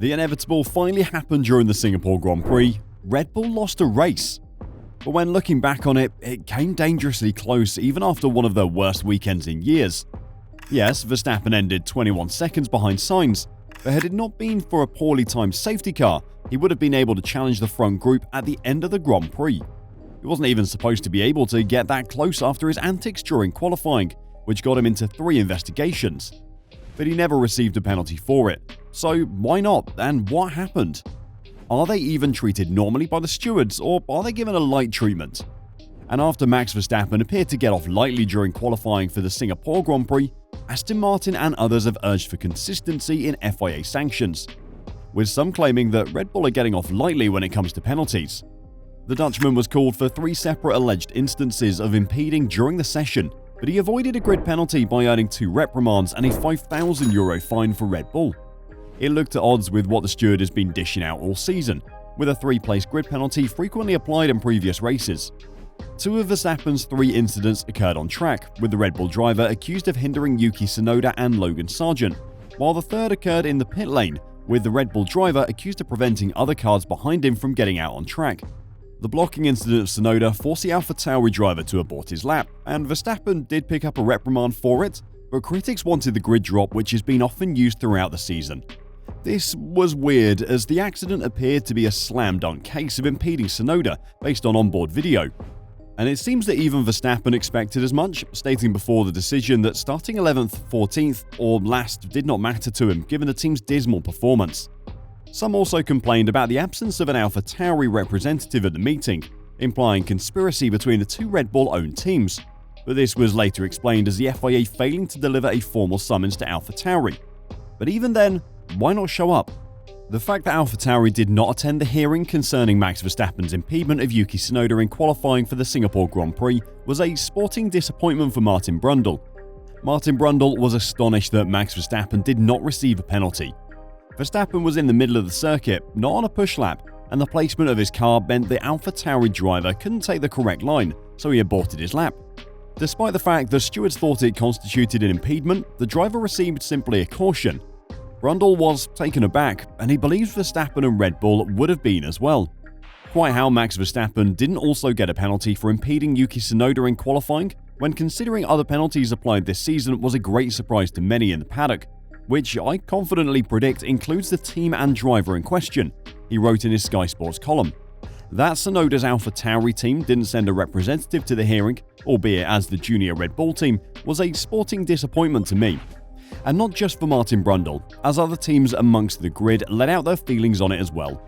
The inevitable finally happened during the Singapore Grand Prix. Red Bull lost a race. But when looking back on it, it came dangerously close even after one of their worst weekends in years. Yes, Verstappen ended 21 seconds behind Sainz, but had it not been for a poorly timed safety car, he would have been able to challenge the front group at the end of the Grand Prix. He wasn't even supposed to be able to get that close after his antics during qualifying, which got him into 3 investigations. But he never received a penalty for it. So why not, and what happened? Are they even treated normally by the stewards, or are they given a light treatment? And after Max Verstappen appeared to get off lightly during qualifying for the Singapore Grand Prix, Aston Martin and others have urged for consistency in FIA sanctions, with some claiming that Red Bull are getting off lightly when it comes to penalties. The Dutchman was called for 3 separate alleged instances of impeding during the session, but he avoided a grid penalty by earning 2 reprimands and a €5,000 fine for Red Bull. It looked at odds with what the steward has been dishing out all season, with a 3-place grid penalty frequently applied in previous races. 2 of Verstappen's 3 incidents occurred on track, with the Red Bull driver accused of hindering Yuki Tsunoda and Logan Sargeant, while the third occurred in the pit lane, with the Red Bull driver accused of preventing other cars behind him from getting out on track. The blocking incident of Tsunoda forced the AlphaTauri driver to abort his lap, and Verstappen did pick up a reprimand for it, but critics wanted the grid drop, which has been often used throughout the season. This was weird, as the accident appeared to be a slam-dunk case of impeding Tsunoda based on onboard video. And it seems that even Verstappen expected as much, stating before the decision that starting 11th, 14th, or last did not matter to him given the team's dismal performance. Some also complained about the absence of an AlphaTauri representative at the meeting, implying conspiracy between the 2 Red Bull-owned teams, but this was later explained as the FIA failing to deliver a formal summons to AlphaTauri. But even then, why not show up? The fact that AlphaTauri did not attend the hearing concerning Max Verstappen's impediment of Yuki Tsunoda in qualifying for the Singapore Grand Prix was a sporting disappointment for Martin Brundle. Martin Brundle was astonished that Max Verstappen did not receive a penalty. Verstappen was in the middle of the circuit, not on a push lap, and the placement of his car meant the AlphaTauri driver couldn't take the correct line, so he aborted his lap. Despite the fact the stewards thought it constituted an impediment, the driver received simply a caution. Brundle was taken aback, and he believes Verstappen and Red Bull would have been as well. Quite how Max Verstappen didn't also get a penalty for impeding Yuki Tsunoda in qualifying, when considering other penalties applied this season, was a great surprise to many in the paddock, which I confidently predict includes the team and driver in question, he wrote in his Sky Sports column. That Tsunoda's AlphaTauri team didn't send a representative to the hearing, albeit as the junior Red Bull team, was a sporting disappointment to me. And not just for Martin Brundle, as other teams amongst the grid let out their feelings on it as well.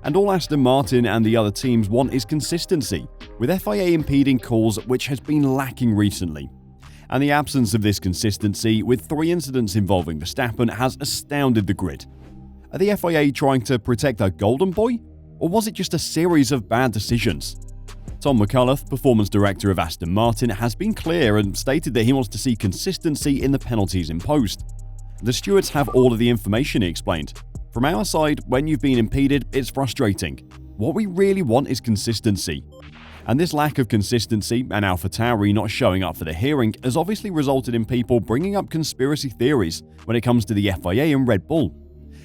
And all Aston Martin and the other teams want is consistency, with FIA impeding calls which has been lacking recently. And the absence of this consistency, with 3 incidents involving Verstappen, has astounded the grid. Are the FIA trying to protect their golden boy? Or was it just a series of bad decisions? Tom McCullough, performance director of Aston Martin, has been clear and stated that he wants to see consistency in the penalties imposed. The stewards have all of the information, he explained. From our side, when you've been impeded, it's frustrating. What we really want is consistency. And this lack of consistency and AlphaTauri not showing up for the hearing has obviously resulted in people bringing up conspiracy theories when it comes to the FIA and Red Bull.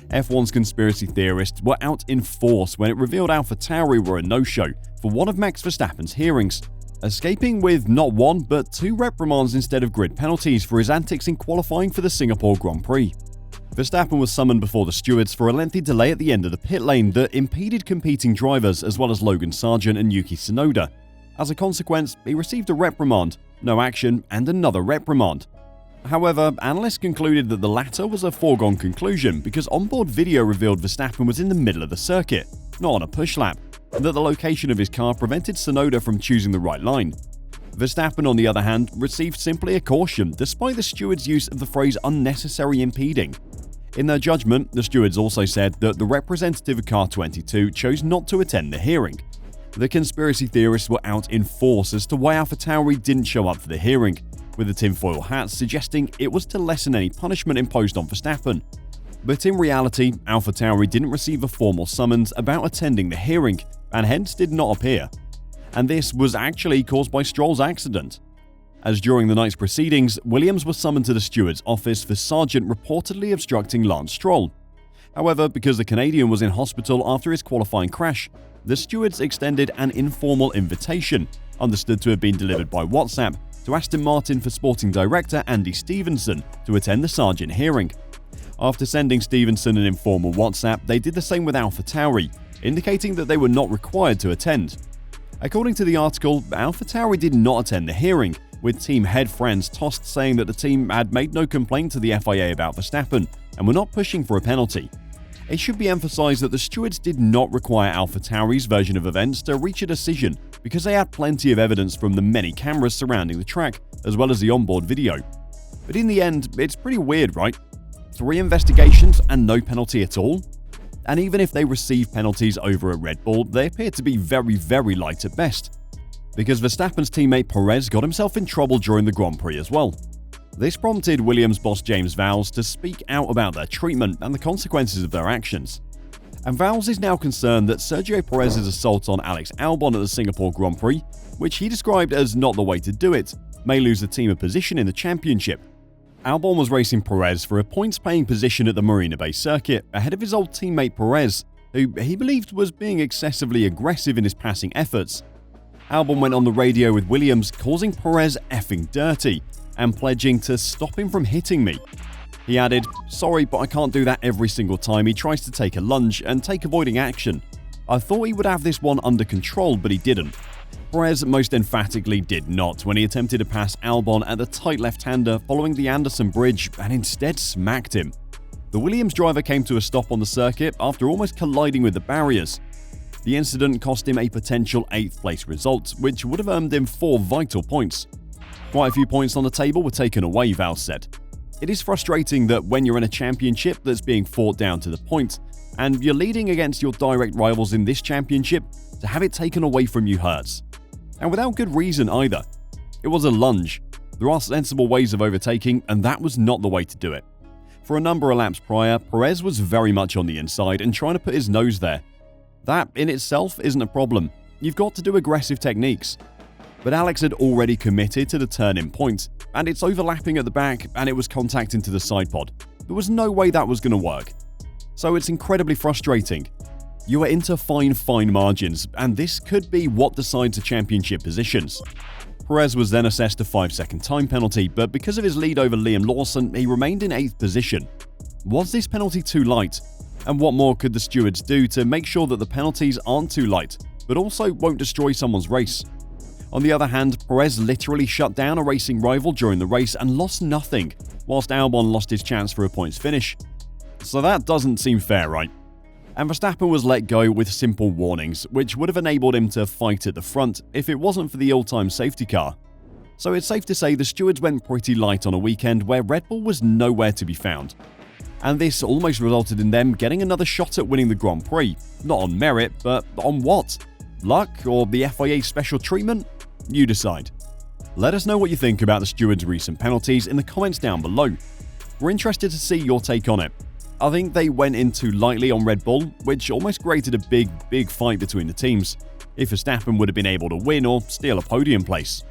F1's conspiracy theorists were out in force when it revealed AlphaTauri were a no-show for one of Max Verstappen's hearings, escaping with not 1 but 2 reprimands instead of grid penalties for his antics in qualifying for the Singapore Grand Prix. Verstappen was summoned before the stewards for a lengthy delay at the end of the pit lane that impeded competing drivers as well as Logan Sargeant and Yuki Tsunoda. As a consequence, he received a reprimand, no action, and another reprimand. However, analysts concluded that the latter was a foregone conclusion because onboard video revealed Verstappen was in the middle of the circuit, not on a push lap, and that the location of his car prevented Tsunoda from choosing the right line. Verstappen, on the other hand, received simply a caution despite the stewards' use of the phrase unnecessary impeding. In their judgment, the stewards also said that the representative of Car 22 chose not to attend the hearing. The conspiracy theorists were out in force as to why AlphaTauri didn't show up for the hearing, with the tinfoil hats suggesting it was to lessen any punishment imposed on Verstappen. But in reality, AlphaTauri didn't receive a formal summons about attending the hearing, and hence did not appear. And this was actually caused by Stroll's accident, as during the night's proceedings, Williams was summoned to the steward's office for Sargeant reportedly obstructing Lance Stroll. However, because the Canadian was in hospital after his qualifying crash, the stewards extended an informal invitation, understood to have been delivered by WhatsApp, to Aston Martin for sporting director Andy Stevenson to attend the Sargent hearing. After sending Stevenson an informal WhatsApp, they did the same with AlphaTauri, indicating that they were not required to attend. According to the article, AlphaTauri did not attend the hearing, with team head Franz Tost saying that the team had made no complaint to the FIA about Verstappen and were not pushing for a penalty. It should be emphasized that the stewards did not require AlphaTauri's version of events to reach a decision because they had plenty of evidence from the many cameras surrounding the track, as well as the onboard video. But in the end, it's pretty weird, right? 3 investigations and no penalty at all? And even if they receive penalties over at Red Bull, they appear to be very, very light at best. Because Verstappen's teammate Perez got himself in trouble during the Grand Prix as well. This prompted Williams boss James Vowles to speak out about their treatment and the consequences of their actions. And Vowles is now concerned that Sergio Perez's assault on Alex Albon at the Singapore Grand Prix, which he described as not the way to do it, may lose the team a position in the championship. Albon was racing Perez for a points-paying position at the Marina Bay circuit ahead of his old teammate Perez, who he believed was being excessively aggressive in his passing efforts. Albon went on the radio with Williams, causing Perez effing dirty and pledging to stop him from hitting me. He added, "Sorry, but I can't do that every single time he tries to take a lunge and take avoiding action. I thought he would have this one under control, but he didn't." Perez most emphatically did not when he attempted to pass Albon at the tight left-hander following the Anderson Bridge and instead smacked him. The Williams driver came to a stop on the circuit after almost colliding with the barriers. The incident cost him a potential 8th place result, which would have earned him 4 vital points. Quite a few points on the table were taken away, Vowles said. It is frustrating that when you're in a championship that's being fought down to the point, and you're leading against your direct rivals in this championship, to have it taken away from you hurts. And without good reason either. It was a lunge. There are sensible ways of overtaking, and that was not the way to do it. For a number of laps prior, Perez was very much on the inside and trying to put his nose there. That in itself isn't a problem. You've got to do aggressive techniques. But Alex had already committed to the turn-in point, and it's overlapping at the back and it was contact into the side pod. There was no way that was going to work. So it's incredibly frustrating. You are into fine margins, and this could be what decides the championship positions. Perez was then assessed a 5-second time penalty, but because of his lead over Liam Lawson, he remained in 8th position. Was this penalty too light? And what more could the stewards do to make sure that the penalties aren't too light, but also won't destroy someone's race? On the other hand, Perez literally shut down a racing rival during the race and lost nothing, whilst Albon lost his chance for a points finish. So that doesn't seem fair, right? And Verstappen was let go with simple warnings, which would have enabled him to fight at the front if it wasn't for the ill-timed safety car. So it's safe to say the stewards went pretty light on a weekend where Red Bull was nowhere to be found. And this almost resulted in them getting another shot at winning the Grand Prix. Not on merit, but on what? Luck or the FIA special treatment? You decide. Let us know what you think about the stewards' recent penalties in the comments down below. We're interested to see your take on it. I think they went in too lightly on Red Bull, which almost created a big fight between the teams, if Verstappen would have been able to win or steal a podium place.